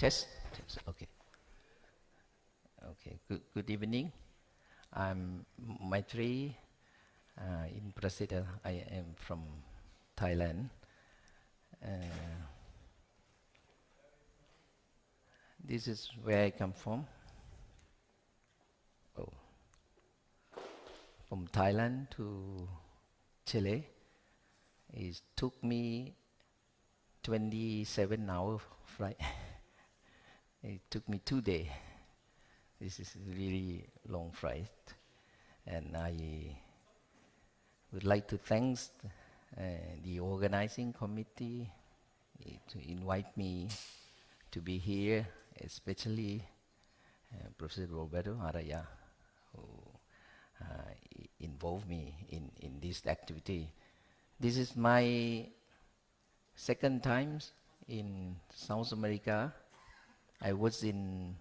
Test. Test. Okay. Okay. Good evening. I'm Maitree. Inprasitha. I am from Thailand. This is where I come from. Oh. From Thailand to Chile. It took me 27-hour flight. It took me 2 days. This is a really long flight. And I would like to thank the organizing committee to invite me to be here, especially Professor Roberto Araya, who involved me in this activity. This is my second time in South America. I was in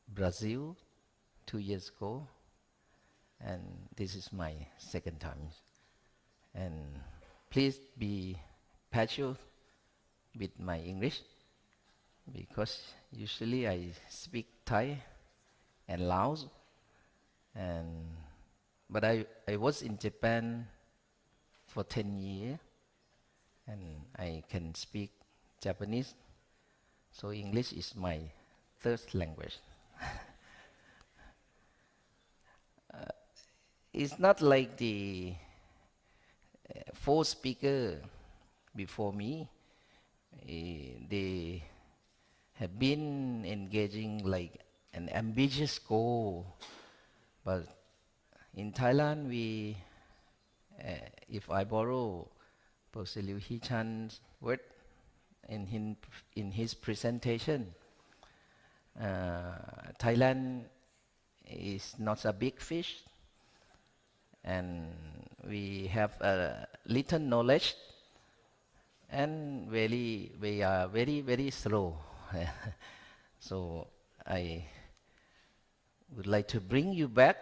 Brazil 2 years ago, and this is my second time. And please be patient with my English, because usually I speak Thai and Laos, but I was in Japan for 10 years, and I can speak Japanese, so English is my third language. It's not like the four speakers before me. They have been engaging like an ambitious goal, but in Thailand we, if I borrow Professor Liu Hee-chan's word in his presentation, Thailand is not a big fish, and we have a little knowledge, and we are very slow. So I would like to bring you back,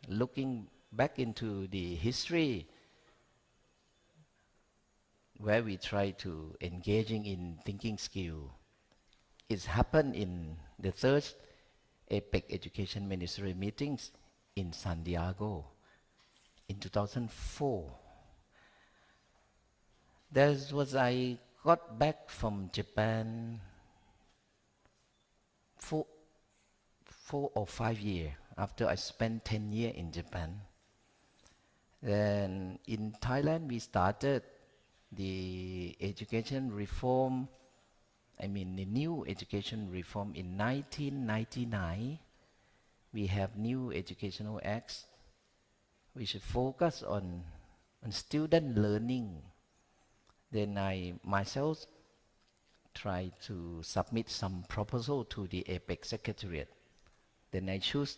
looking back into the history, where we try to engaging in thinking skill. It's happened in the third APEC Education Ministry meetings in San Diego in 2004. That was I got back from Japan 4 or 5 years after I spent 10 years in Japan. Then in Thailand we started the education reform, the new education reform in 1999. We have new educational acts which focus on student learning. Then I myself tried to submit some proposal to the APEC Secretariat. Then I choose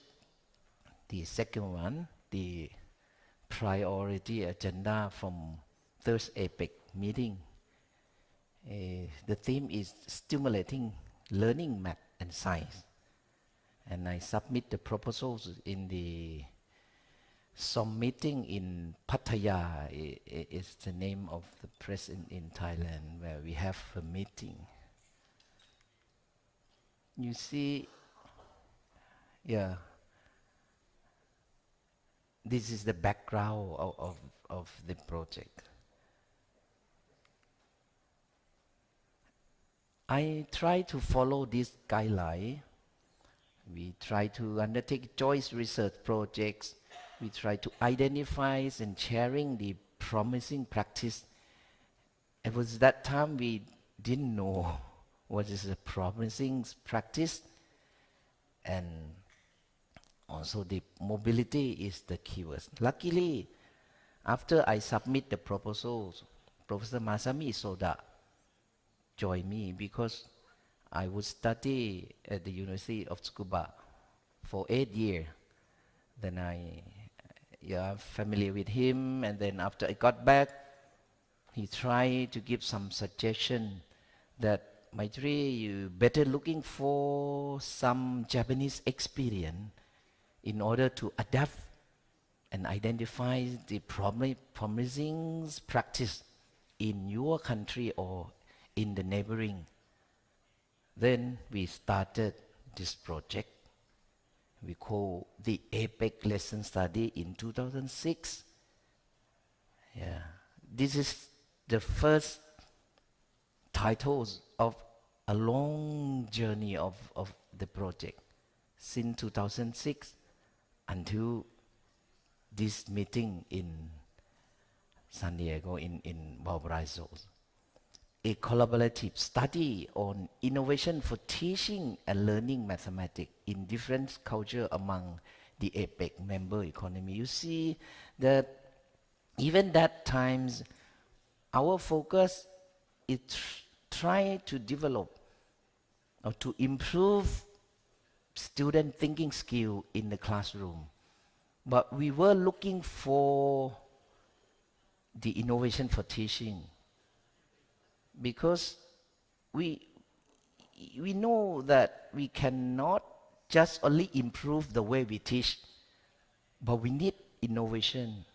the second one, the priority agenda from third APEC meeting. The theme is stimulating learning math and science. And I submit the proposals in the some meeting in Pattaya. Is the name of the place in Thailand where we have a meeting. You see, yeah, this is the background of the project. I try to follow this guideline. We try to undertake joint research projects. We try to identify and sharing the promising practice. It was that time we didn't know what is a promising practice, and also the mobility is the keyword. Luckily, after I submit the proposals, Professor Masami Soda joined me, because I would study at the University of Tsukuba for 8 years. Then I'm familiar with him, and then after I got back, he tried to give some suggestion that Maitree, you better looking for some Japanese experience in order to adapt and identify the promising practice in your country or in the neighboring Then we started this project we call the APEC lesson study in 2006. Yeah, this is the first titles of a long journey of the project since 2006 until this meeting in San Diego in Valparaiso. A collaborative study on innovation for teaching and learning mathematics in different culture among the APEC member economy. You see that even that times our focus is try to develop or to improve student thinking skill in the classroom. But we were looking for the innovation for teaching because we know that we cannot just only improve the way we teach, but we need innovation.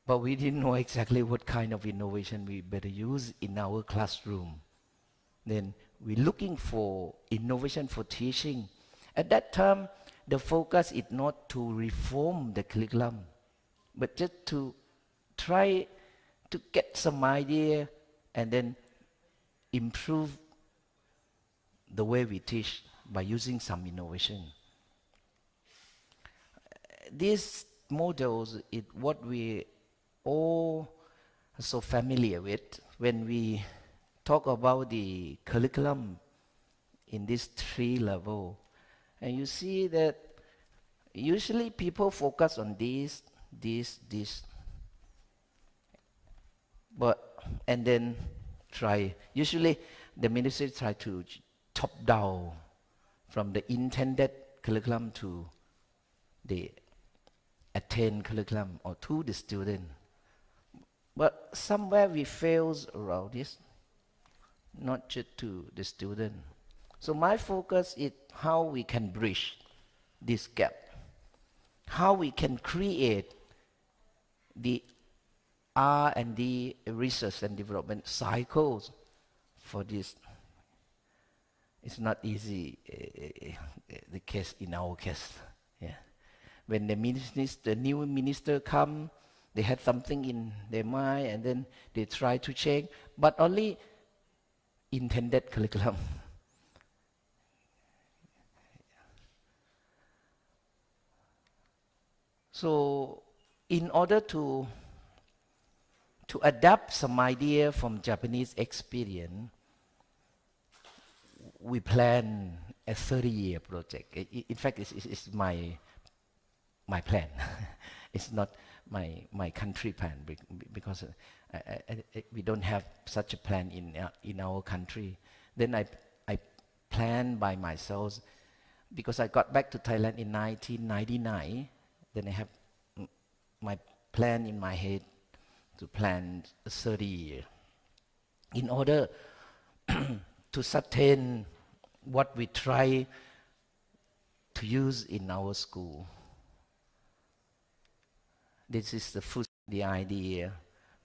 But we didn't know exactly what kind of innovation we better use in our classroom. Then we're looking for innovation for teaching. At that time, the focus is not to reform the curriculum, but just to try to get some idea and then improve the way we teach by using some innovation. These models is what we all are so familiar with when we talk about the curriculum in this 3 level. And you see that usually people focus on this, but and then usually the ministry try to top down from the intended curriculum to the attained curriculum or to the student. But somewhere we fails around this, not just to the student. So my focus is how we can bridge this gap, how we can create the R&D research and development cycles for this. It's not easy, the case in our case. Yeah. When the new minister come, they had something in their mind and then they try to change, but only intended curriculum. So in order to adapt some idea from Japanese experience, we plan a 30-year project. In fact, it's my plan. It's not my country plan because we don't have such a plan in our country. Then I planned by myself because I got back to Thailand in 1999. Then I have my plan in my head to plan 30 years in order to sustain what we try to use in our school. This is the idea.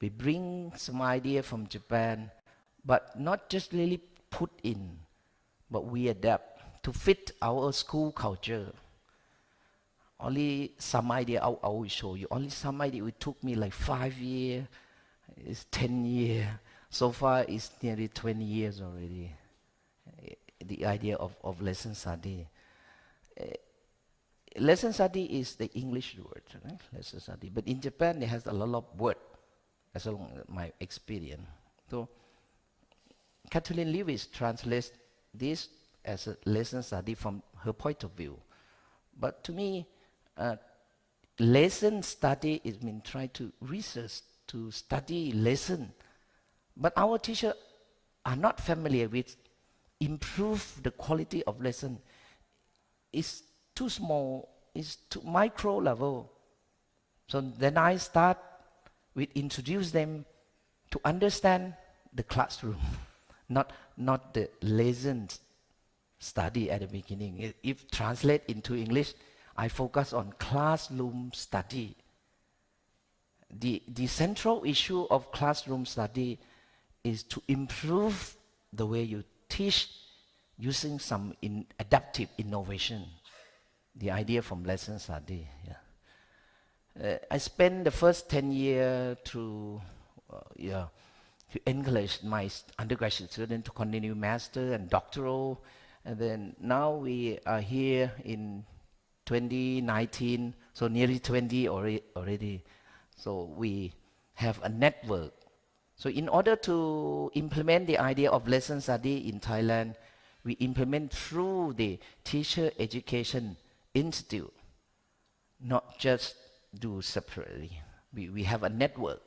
We bring some idea from Japan, but not just really put in, but we adapt to fit our school culture. Only some idea, I will show you. Only some idea, it took me like 5 years, it's 10 years. So far, it's nearly 20 years already. The idea of lesson study. Lesson study is the English word, right? Lesson study. But in Japan, it has a lot of word, as along my experience. So, Kathleen Lewis translates this as a lesson study from her point of view. But to me, lesson study is mean try to research, to study lesson. But our teachers are not familiar with improve the quality of lesson. It's too small, it's too micro level. So then I start with introduce them to understand the classroom, not the lesson study at the beginning. If translate into English, I focus on classroom study. The central issue of classroom study is to improve the way you teach using some adaptive innovation, the idea from lesson study. I spent the first 10 years to encourage my undergraduate students to continue master and doctoral. And then now we are here in 2019, so nearly 20 already. So we have a network. So in order to implement the idea of lesson study in Thailand, we implement through the Teacher Education Institute, not just do separately. We have a network.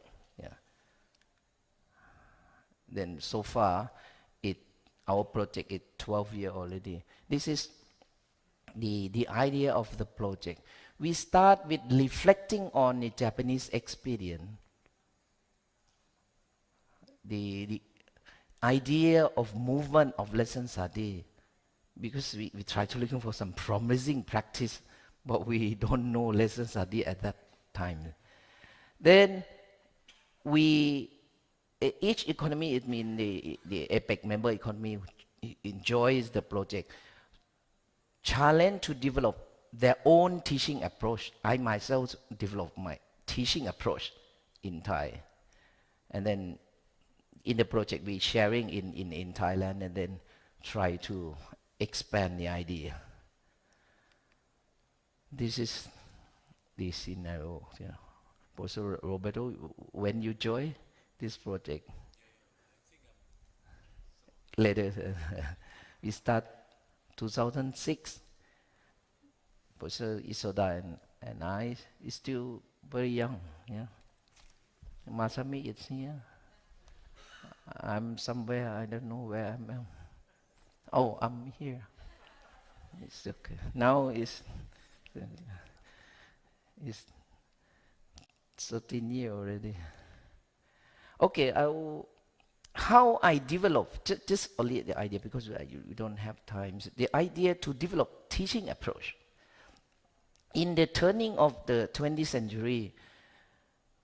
Then so far, our project is 12 years already. This is the idea of the project. We start with reflecting on the Japanese experience. The idea of movement of lesson study, because we try to looking for some promising practice, but we don't know lesson study at that time. Then each economy, it means the APEC member economy enjoys the project, challenge to develop their own teaching approach. I myself developed my teaching approach in Thai. And then in the project, we sharing in Thailand and then try to expand the idea. This is the scenario. Professor Roberto, when you join this project? Later, we start 2006. Professor Isoda and I is still very young. Masami is here. I'm somewhere, I don't know where I am. Oh, I'm here. It's okay. Now it's 13 years already. Okay, how I develop, just only the idea, because we don't have time. The idea to develop teaching approach. In the turning of the 20th century,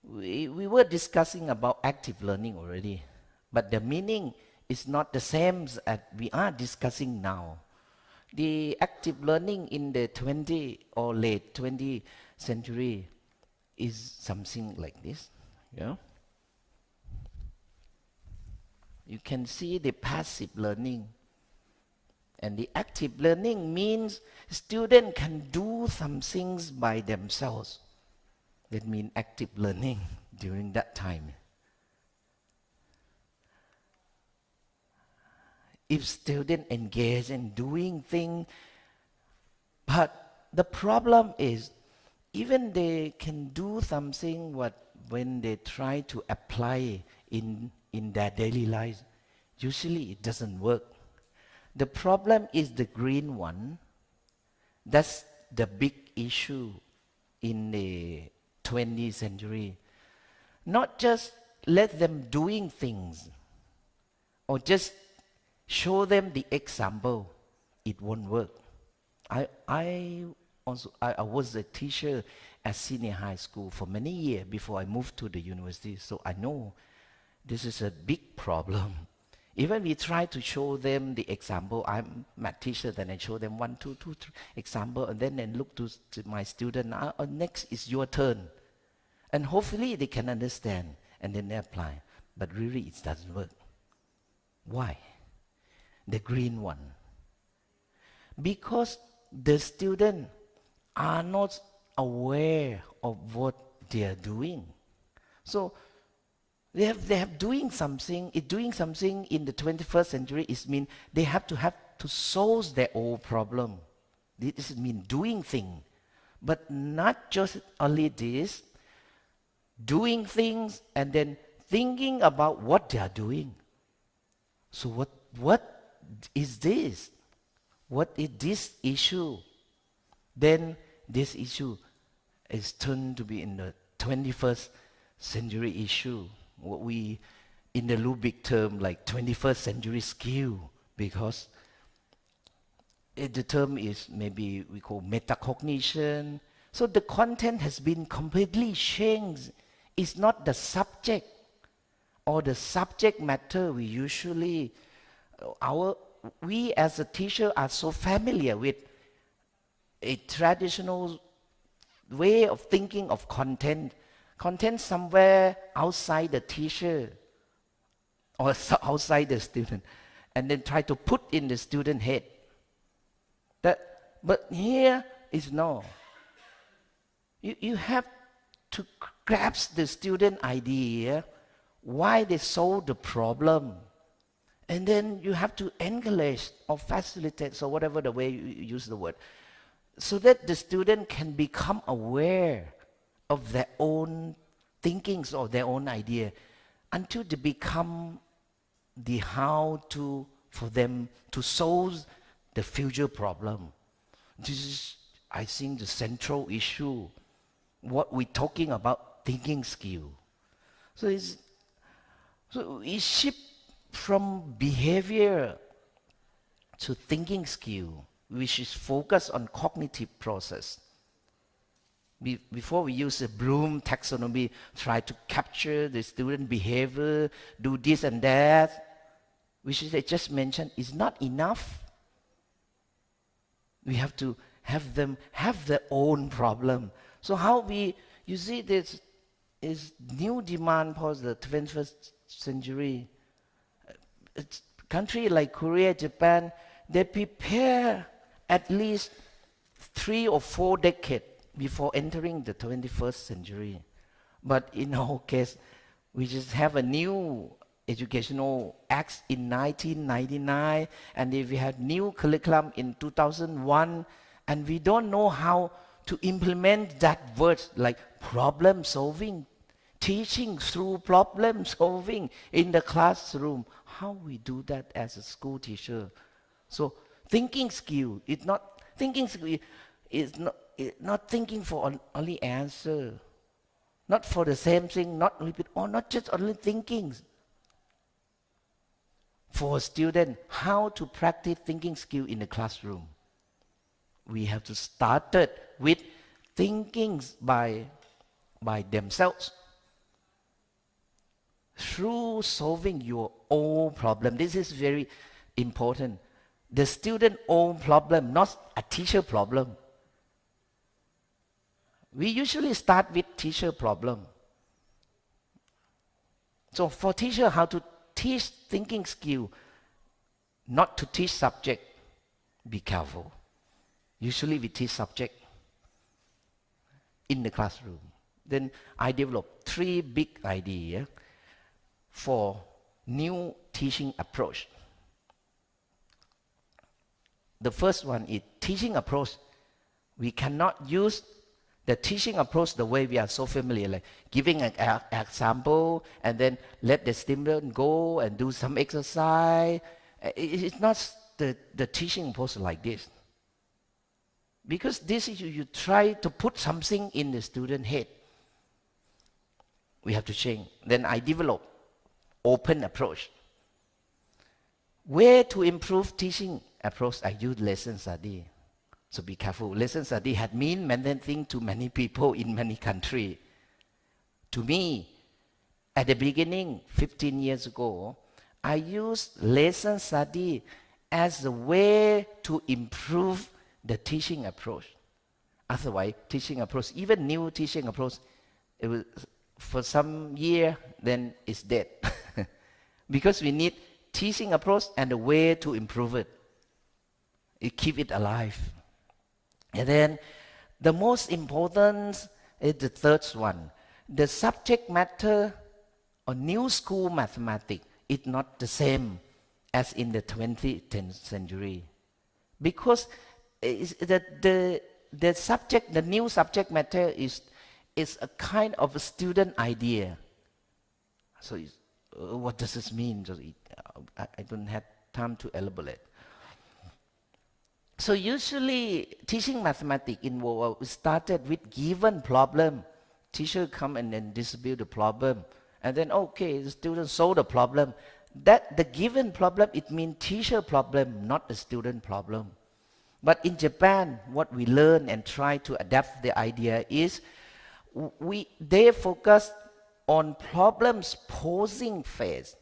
we were discussing about active learning already, but the meaning is not the same as we are discussing now. The active learning in the 20th or late 20th century is something like this. You can see the passive learning. And the active learning means students can do some things by themselves. That means active learning during that time. If students engage in doing things, but the problem is, even they can do something when they try to apply in their daily lives, usually it doesn't work. The problem is the green one. That's the big issue in the 20th century. Not just let them doing things or just show them the example. It won't work. I was a teacher at senior high school for many years before I moved to the university, so I know this is a big problem. Even we try to show them the example. I'm a math teacher, then I show them 1, 2, 3 example, and then look to my student. Next is your turn, and hopefully they can understand, and then they apply. But really, it doesn't work. Why? The green one. Because the students are not aware of what they are doing. So they have doing something. Doing something in the 21st century is mean they have to solve their own problem. This means doing things, but not just only this. Doing things and then thinking about what they are doing. So what is this? What is this issue? Then this issue is turned to be in the 21st century issue. What we, in the Lubick term, like 21st century skill, because the term is maybe we call metacognition. So the content has been completely changed. It's not the subject or the subject matter we usually, our we as a teacher are so familiar with a traditional way of thinking of content somewhere outside the teacher or outside the student, and then try to put in the student head. But here is no. You have to grasp the student idea, why they solve the problem. And then you have to encourage or facilitate, so whatever the way you use the word, so that the student can become aware of their own thinkings or their own idea until they become the how to for them to solve the future problem. This is, I think, the central issue, what we're talking about, thinking skill. So it shift from behavior to thinking skill, which is focused on cognitive process. Before we use the Bloom taxonomy, try to capture the student behavior, do this and that, which I just mentioned, is not enough. We have to have them have their own problem. So you see this is new demand for the 21st century. Country like Korea, Japan, they prepare at least 3 or 4 decades before entering the 21st century. But in our case, we just have a new educational act in 1999, and if we had new curriculum in 2001, and we don't know how to implement that word like problem solving, teaching through problem solving in the classroom. How we do that as a school teacher? So thinking skill is not thinking for only answer, not for the same thing, not repeat, or not just only thinking. For a student, how to practice thinking skill in the classroom? We have to start it with thinking by themselves through solving your own problem. This is very important. The student own problem, not a teacher problem. We usually start with teacher problem. So for teacher, how to teach thinking skill, not to teach subject. Be careful. Usually we teach subject in the classroom. Then I developed 3 big ideas for new teaching approach. The first one is teaching approach. We cannot use the teaching approach the way we are so familiar, like giving an example and then let the student go and do some exercise. It's not the teaching approach like this. Because this is you try to put something in the student's head. We have to change. Then I develop open approach. Way to improve teaching approach, I use lesson study. So be careful. Lesson study had mean many things to many people in many countries. To me, at the beginning, 15 years ago, I used lesson study as a way to improve the teaching approach. Otherwise, teaching approach, even new teaching approach, it was, for some year, then it's dead. Because we need teaching approach and a way to improve it. It keep it alive. And then the most important is the third one. The subject matter or new school mathematics is not the same as in the 20th century. Because the new subject matter is a kind of a student idea. So what does this mean? I don't have time to elaborate. So usually teaching mathematics started with given problem. Teacher come and then distribute the problem. And then, okay, the student solve the problem. That the given problem, it means teacher problem, not the student problem. But in Japan, what we learn and try to adapt the idea is they focus on problems posing phase,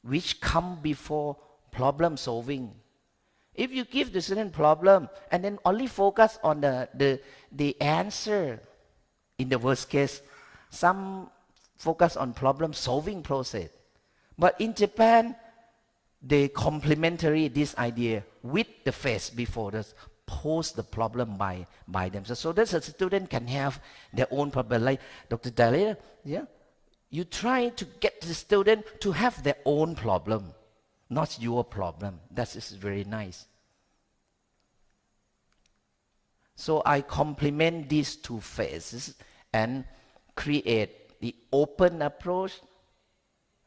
which come before problem solving. If you give the student problem and then only focus on the answer, in the worst case, some focus on problem solving process. But in Japan, they complementary this idea with the phase before this, pose the problem by themselves. So that the student can have their own problem. Like Dr. Dalia, yeah, you try to get the student to have their own problem, not your problem. That is very nice. So I complement these two phases and create the open approach,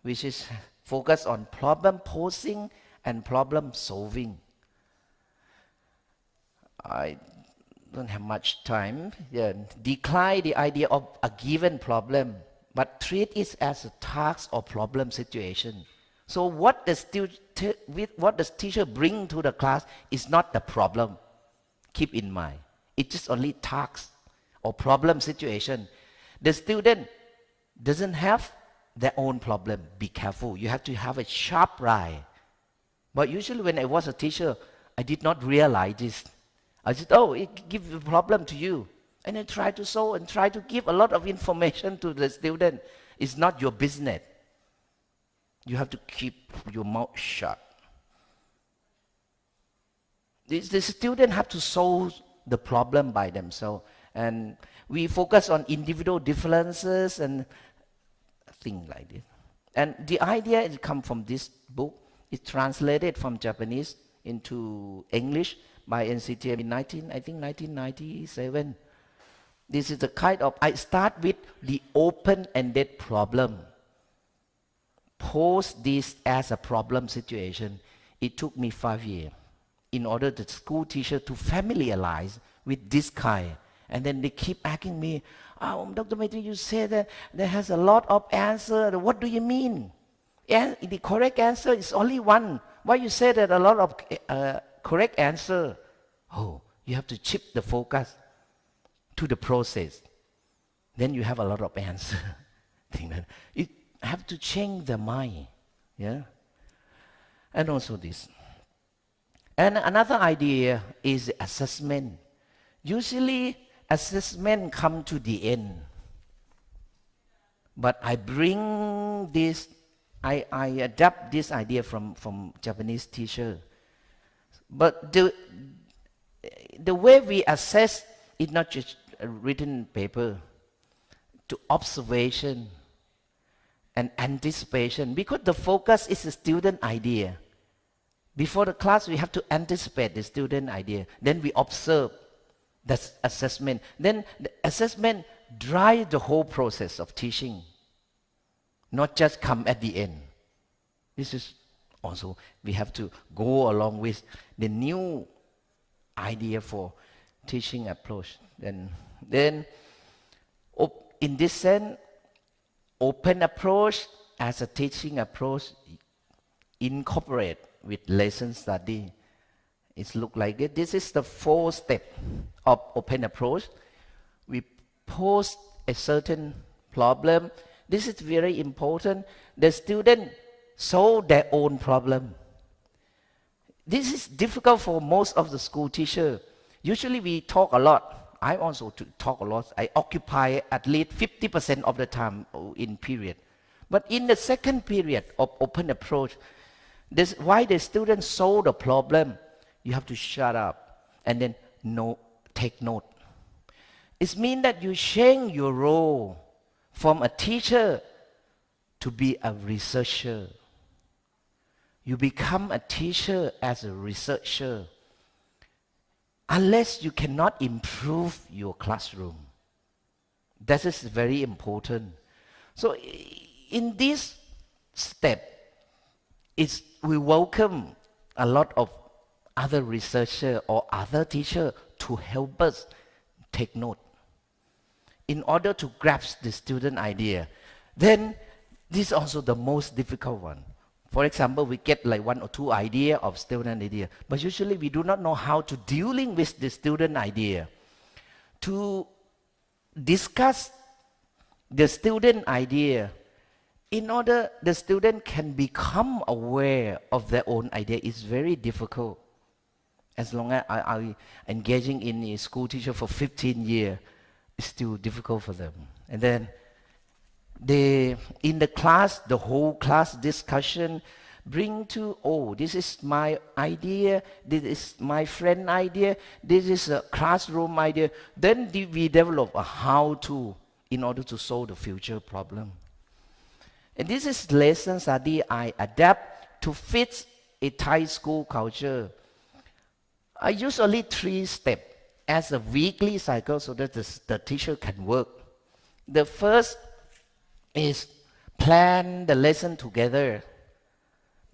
which is focused on problem posing and problem solving. I don't have much time. Yeah. Decline the idea of a given problem, but treat it as a task or problem situation. So what the teacher bring to the class is not the problem. Keep in mind, it's just only task or problem situation. The student doesn't have their own problem. Be careful. You have to have a sharp eye. But usually when I was a teacher, I did not realize this. I said, oh, it gives a problem to you. And I try to solve and try to give a lot of information to the student. It's not your business. You have to keep your mouth shut. The student have to solve the problem by themselves. And we focus on individual differences and things like this. And the idea is come from this book. It's translated from Japanese into English by NCTM in 1997. This is the kind of, I start with the open-ended problem. Pose this as a problem situation. It took me 5 years in order the school teacher to familiarize with this kind. And then they keep asking me, oh, Dr. Maitree, you said that there has a lot of answer. What do you mean? And the correct answer is only one. Why you say that a lot of correct answer? Oh, you have to shift the focus to the process. Then you have a lot of answer. You have to change the mind. Yeah? And also this. And another idea is assessment. Usually, assessment come to the end. But I bring this, I adapt this idea from Japanese teacher. But the way we assess is not just a written paper, to observation and anticipation, because the focus is the student idea. Before the class, we have to anticipate the student idea. Then we observe. That's assessment. Then the assessment drives the whole process of teaching, not just come at the end. This is also, we have to go along with the new idea for teaching approach. Then in this sense, open approach as a teaching approach incorporate with lesson study. It looks like it. This is the 4 step of open approach. We pose a certain problem. This is very important. The student solve their own problem. This is difficult for most of the school teachers. Usually we talk a lot. I also talk a lot. I occupy at least 50% of the time in period. But in the second period of open approach, why the students solve the problem, you have to shut up and then take note. It means that you change your role from a teacher to be a researcher. You become a teacher as a researcher. Unless you cannot improve your classroom. That is very important. So in this step, we welcome a lot of other researchers or other teachers to help us take note in order to grasp the student idea. Then this is also the most difficult one. For example, we get like 1 or 2 ideas of student idea, but usually we do not know how to dealing with the student idea. To discuss the student idea in order the student can become aware of their own idea is very difficult. As long as I engaging in a school teacher for 15 years, it's still difficult for them. And then in the class, the whole class discussion bring to, oh, this is my idea, this is my friend idea, this is a classroom idea. Then we develop a how-to in order to solve the future problem. And this is lesson study I adapt to fit a Thai school culture. I use only 3 steps as a weekly cycle so that the teacher can work. The first is plan the lesson together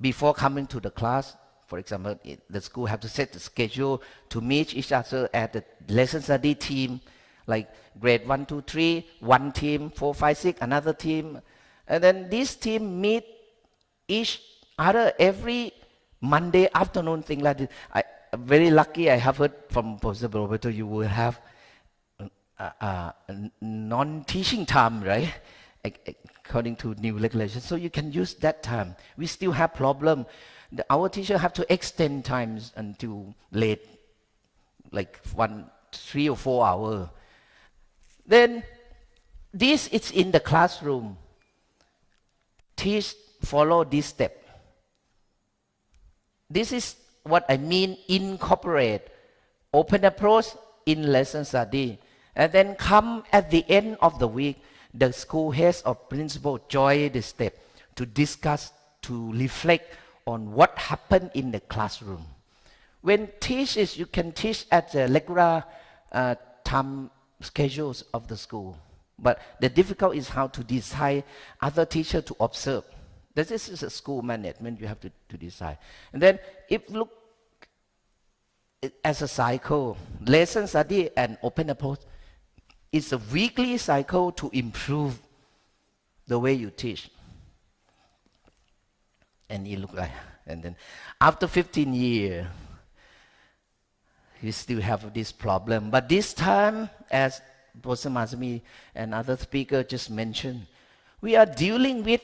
before coming to the class. For example, the school have to set the schedule to meet each other at the lesson study team, like grade 1, 2, 3, one team, 4, 5, 6, another team. And then this team meet each other every Monday afternoon, thing like this. I'm very lucky I have heard from Professor Roberto, you will have non-teaching time, right? According to new regulations. So you can use that time. We still have problem. Our teacher have to extend times until late, like 3 or 4 hours. Then this is in the classroom. Teach, follow this step. This is what I mean, incorporate open approach in lesson study. And then come at the end of the week, the school heads or principal join the step to discuss, to reflect on what happened in the classroom. When teachers, you can teach at the regular time schedules of the school. But the difficult is how to decide other teachers to observe. This is a school management, you have to decide. And then if look as a cycle, lesson study and open approach, it's a weekly cycle to improve the way you teach. And it look like, and then after 15 years, we still have this problem. But this time, as Professor Masumi and other speakers just mentioned, we are dealing with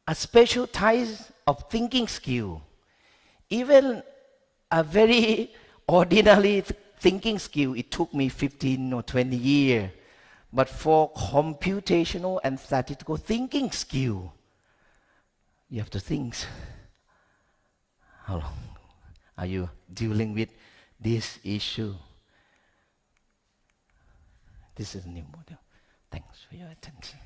a special type of thinking skill. Even a very ordinary thinking skill, it took me 15 or 20 years. But for computational and statistical thinking skill, you have to think. How long are you dealing with this issue? This is a new model. Thanks for your attention.